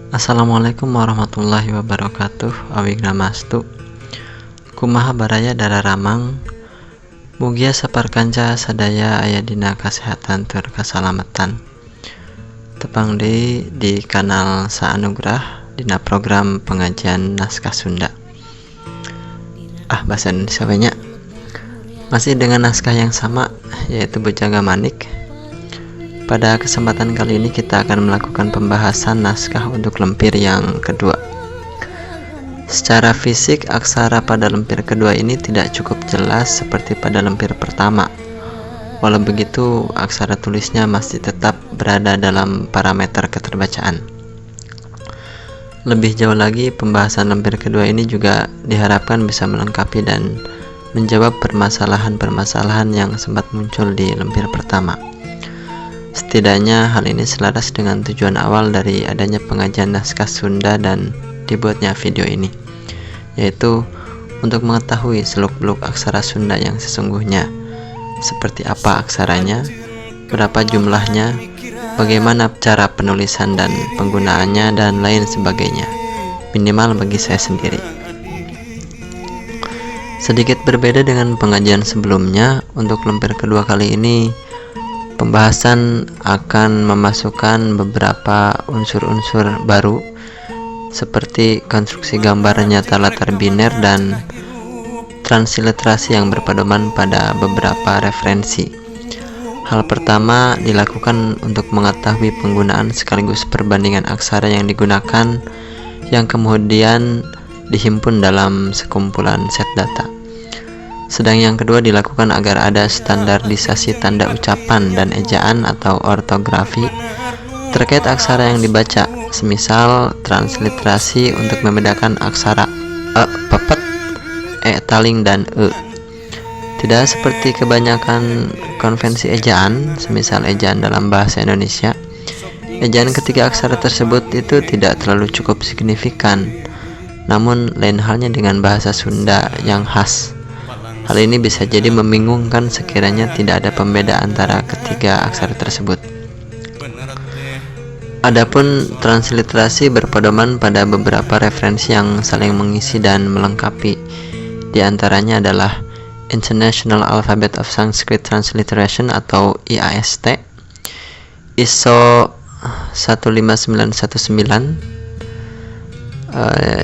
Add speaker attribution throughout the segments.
Speaker 1: Assalamualaikum warahmatullahi wabarakatuh. Awigramastu. Kumaha baraya dararamang. Mugia saparkanca sadaya aya dina kasehatan tur kasalamatan. Tepang deui di kanal Saanugrah dina program pengajian naskah Sunda. Bahasa Indonesia banyak. Masih dengan naskah yang sama, yaitu Bujaga Manik. Pada kesempatan kali ini kita akan melakukan pembahasan naskah untuk lempir yang kedua. Secara fisik, aksara pada lempir kedua ini tidak cukup jelas seperti pada lempir pertama. Walau begitu, aksara tulisnya masih tetap berada dalam parameter keterbacaan. Lebih jauh lagi, pembahasan lempir kedua ini juga diharapkan bisa melengkapi dan menjawab permasalahan-permasalahan yang sempat muncul di lempir pertama. Setidaknya hal ini selaras dengan tujuan awal dari adanya pengajian naskah Sunda dan dibuatnya video ini, yaitu untuk mengetahui seluk-beluk aksara Sunda yang sesungguhnya, seperti apa aksaranya, berapa jumlahnya, bagaimana cara penulisan dan penggunaannya, dan lain sebagainya, minimal bagi saya sendiri. Sedikit berbeda dengan pengajian sebelumnya, untuk lempir kedua kali ini pembahasan akan memasukkan beberapa unsur-unsur baru seperti konstruksi gambar nyata latar biner dan transliterasi yang berpedoman pada beberapa referensi. Hal pertama dilakukan untuk mengetahui penggunaan sekaligus perbandingan aksara yang digunakan yang kemudian dihimpun dalam sekumpulan set data. Sedang yang kedua dilakukan agar ada standarisasi tanda ucapan dan ejaan atau ortografi terkait aksara yang dibaca, semisal transliterasi untuk membedakan aksara pepet, taling, dan Tidak seperti kebanyakan konvensi ejaan, semisal ejaan dalam bahasa Indonesia, ejaan ketiga aksara tersebut itu tidak terlalu cukup signifikan. Namun lain halnya dengan bahasa Sunda yang khas. Hal ini bisa jadi membingungkan sekiranya tidak ada pembeda antara ketiga aksara tersebut. Adapun transliterasi berpedoman pada beberapa referensi yang saling mengisi dan melengkapi. Di antaranya adalah International Alphabet of Sanskrit Transliteration atau IAST, ISO 15919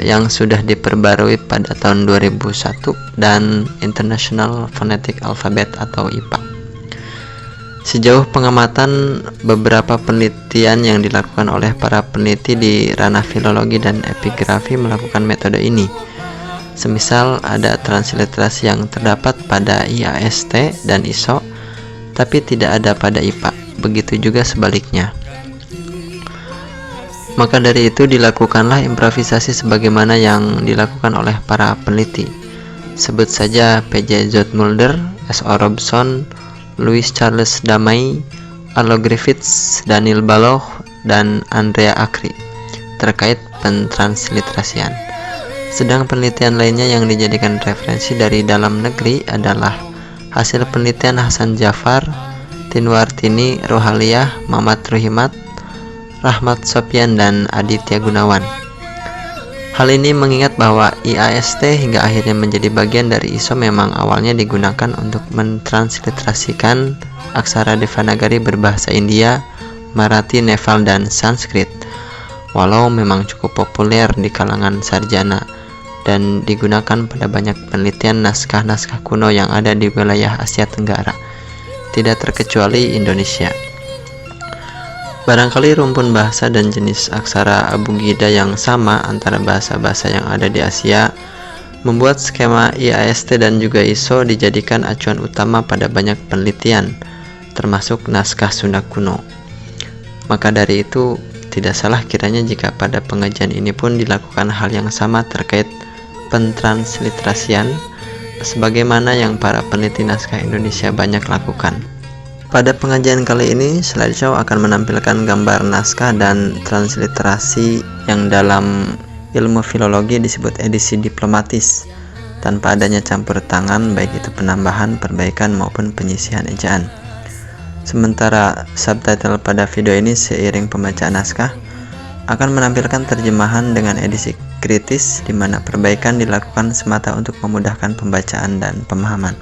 Speaker 1: yang sudah diperbarui pada tahun 2001, dan International Phonetic Alphabet atau IPA. Sejauh pengamatan, beberapa penelitian yang dilakukan oleh para peneliti di ranah filologi dan epigrafi melakukan metode ini. Semisal ada transliterasi yang terdapat pada IAST dan ISO, tapi tidak ada pada IPA. Begitu juga sebaliknya. Maka dari itu dilakukanlah improvisasi sebagaimana yang dilakukan oleh para peneliti. Sebut saja P.J. Zoetmulder, S.O. Robson, Louis Charles Damai, Allo Griffiths, Daniel Baloch, dan Andrea Akri terkait pentransliterasian. Sedang penelitian lainnya yang dijadikan referensi dari dalam negeri adalah hasil penelitian Hasan Jafar, Tinwartini Rohaliyah, Mamat Ruhimat, Rahmat Sopyan, dan Aditya Gunawan. Hal ini mengingat bahwa IAST hingga akhirnya menjadi bagian dari ISO memang awalnya digunakan untuk mentransliterasikan aksara Devanagari berbahasa India, Marathi, Nepal, dan Sanskrit. Walau memang cukup populer di kalangan sarjana dan digunakan pada banyak penelitian naskah-naskah kuno yang ada di wilayah Asia Tenggara, tidak terkecuali Indonesia. Barangkali rumpun bahasa dan jenis aksara abugida yang sama antara bahasa-bahasa yang ada di Asia membuat skema IAST dan juga ISO dijadikan acuan utama pada banyak penelitian, termasuk naskah Sunda kuno. Maka dari itu, tidak salah kiranya jika pada pengajian ini pun dilakukan hal yang sama terkait pentransliterasian, sebagaimana yang para peneliti naskah Indonesia banyak lakukan. Pada pengajian kali ini, slideshow akan menampilkan gambar naskah dan transliterasi yang dalam ilmu filologi disebut edisi diplomatis, tanpa adanya campur tangan baik itu penambahan, perbaikan, maupun penyisihan ejaan. Sementara subtitle pada video ini seiring pembacaan naskah, akan menampilkan terjemahan dengan edisi kritis di mana perbaikan dilakukan semata untuk memudahkan pembacaan dan pemahaman.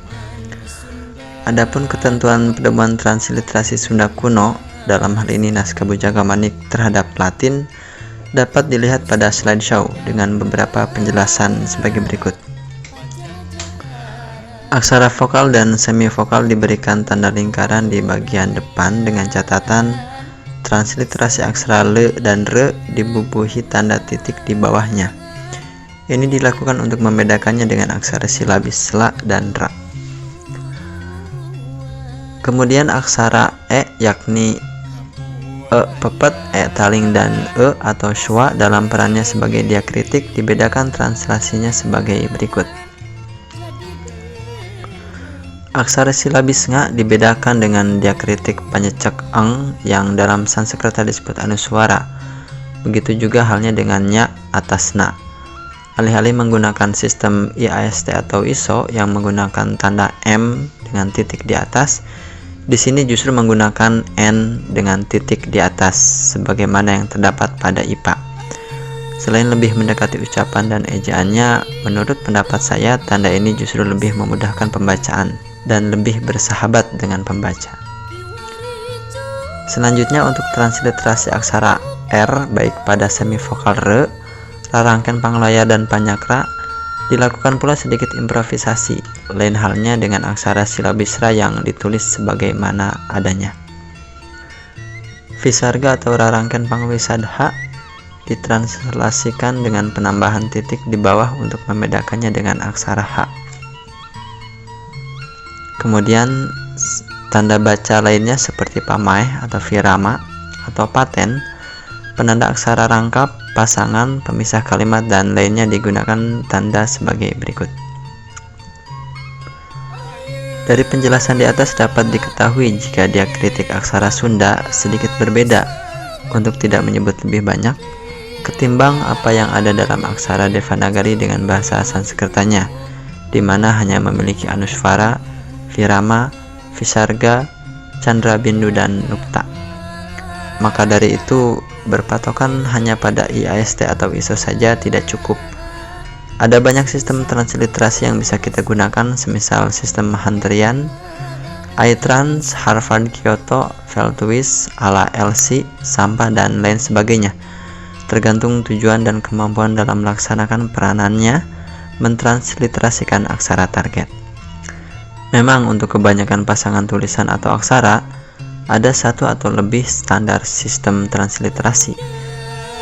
Speaker 1: Adapun ketentuan pedoman transliterasi Sunda kuno, dalam hal ini naskah Bujangga Manik terhadap Latin, dapat dilihat pada slideshow dengan beberapa penjelasan sebagai berikut. Aksara vokal dan semivokal diberikan tanda lingkaran di bagian depan dengan catatan transliterasi aksara L dan R dibubuhi tanda titik di bawahnya. Ini dilakukan untuk membedakannya dengan aksara silabis SLA dan RA. Kemudian aksara E yakni E pepet, E taling, dan E atau schwa dalam perannya sebagai diakritik dibedakan translasinya sebagai berikut. Aksara silabis nga dibedakan dengan diakritik panyecek eng yang dalam Sanskerta disebut anuswara. Begitu juga halnya dengan nya atas na. Alih-alih menggunakan sistem IAST atau ISO yang menggunakan tanda M dengan titik di atas, di sini justru menggunakan N dengan titik di atas sebagaimana yang terdapat pada IPA. Selain lebih mendekati ucapan dan ejaannya, menurut pendapat saya tanda ini justru lebih memudahkan pembacaan dan lebih bersahabat dengan pembaca. Selanjutnya untuk transliterasi aksara R baik pada semivokal R, rarangken panglaya dan panyakra dilakukan pula sedikit improvisasi, lain halnya dengan aksara silabis RA yang ditulis sebagaimana adanya. Visarga atau rarangken pangwisadha ditranslasikan dengan penambahan titik di bawah untuk membedakannya dengan aksara H. Kemudian tanda baca lainnya seperti pamaeh atau virama atau paten, penanda aksara rangkap, pasangan, pemisah kalimat, dan lainnya digunakan tanda sebagai berikut. Dari penjelasan di atas dapat diketahui jika diakritik aksara Sunda sedikit berbeda, untuk tidak menyebut lebih banyak, ketimbang apa yang ada dalam aksara Devanagari dengan bahasa Sanskertanya, di mana hanya memiliki anusvara, virama, visarga, candrabindu, dan nukta. Maka dari itu, berpatokan hanya pada IAST atau ISO saja tidak cukup. Ada banyak sistem transliterasi yang bisa kita gunakan, semisal sistem Hunterian, iTrans, Harvard Kyoto, Feltwist, ala LC, sampah, dan lain sebagainya. Tergantung tujuan dan kemampuan dalam melaksanakan peranannya mentransliterasikan aksara target. Memang untuk kebanyakan pasangan tulisan atau aksara, ada satu atau lebih standar sistem transliterasi.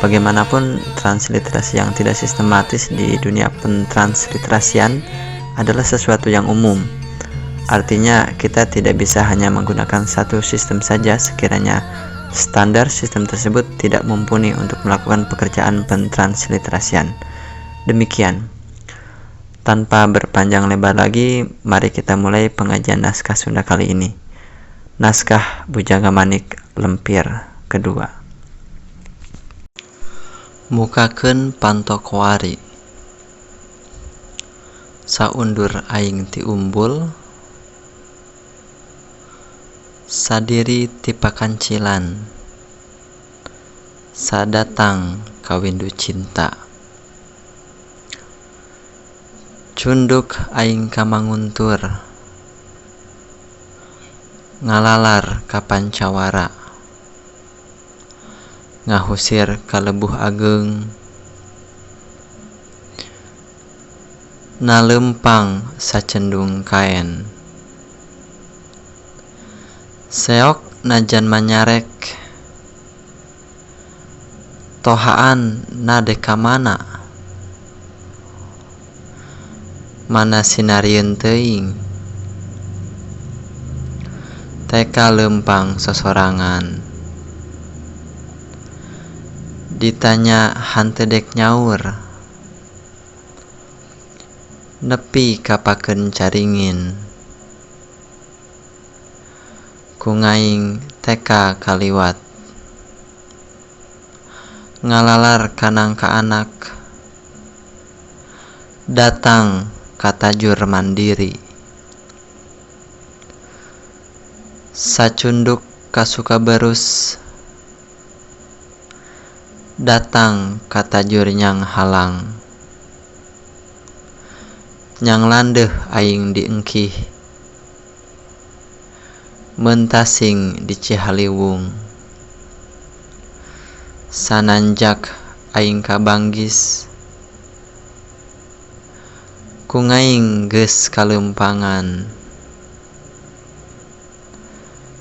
Speaker 1: Bagaimanapun, transliterasi yang tidak sistematis di dunia pentransliterasian adalah sesuatu yang umum. Artinya, kita tidak bisa hanya menggunakan satu sistem saja sekiranya standar sistem tersebut tidak mumpuni untuk melakukan pekerjaan pentransliterasian. Demikian. Tanpa berpanjang lebar lagi, mari kita mulai pengajian naskah Sunda kali ini. Naskah Bujangga Manik Lempir kedua. Mukakeun pantokowari. Saundur aing ti umbul, sadiri ti pakancilan, sadatang kawindu cinta. Cunduk aing kamanguntur, ngalalar ka pancawara, ngahusir ka leubuh ageung, nalempang sacendung kaen, seok najan manyarek, tohaan na deka mana, mana sinarieun teuing, teka lempang sosorangan, ditanya hanteu dek nyaur, nepi kapakeun caringin, kungaing teka kaliwat, ngalalar kanang ka anak, datang katajur mandiri, sacunduk kasuka berus, Datang kata nyang halang, nyang landeh aing diengkih, mentasing di Cihaliwung, sananjak aing kabanggis, kungaing geus kalempangan,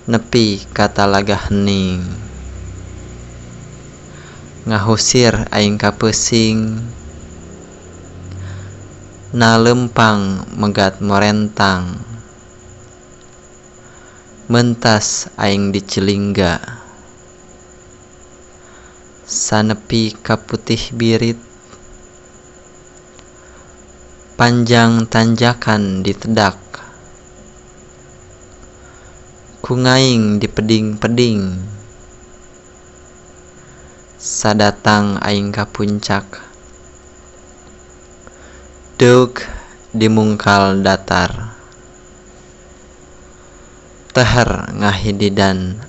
Speaker 1: nepi ka Talaga Hening, ngahusir aing kapeusing, na lempang megat morentang, mentas aing di Cilingga, sanepi ka Putih Birit, panjang tanjakan ditedak, kungaing di Peding-peding, sadatang aing ka puncak, deuk di mungkal datar, teher ngahididan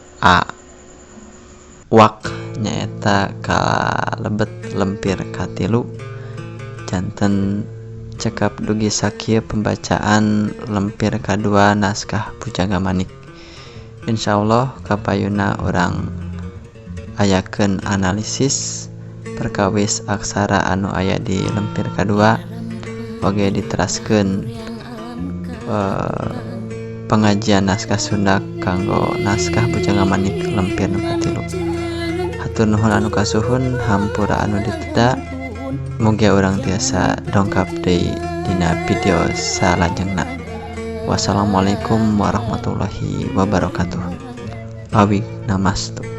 Speaker 1: wak nyaeta kalebet lempir katilu. Janten cekap dugi sakieu pembacaan lempir kadua naskah Pujangga Manik. Insyaallah kapayuna urang ayakeun analisis perkawis aksara anu aya di lempir kadua, oge diteraskeun pengajian naskah Sunda kanggo naskah Pujangga Manik lempir nu katilu. Hatur nuhun anu kasuhun, hampura anu diteda, mugia urang tiasa dongkap deui dina video salajengna. Wassalamualaikum warahmatullahi wabarakatuh. Awig namastu.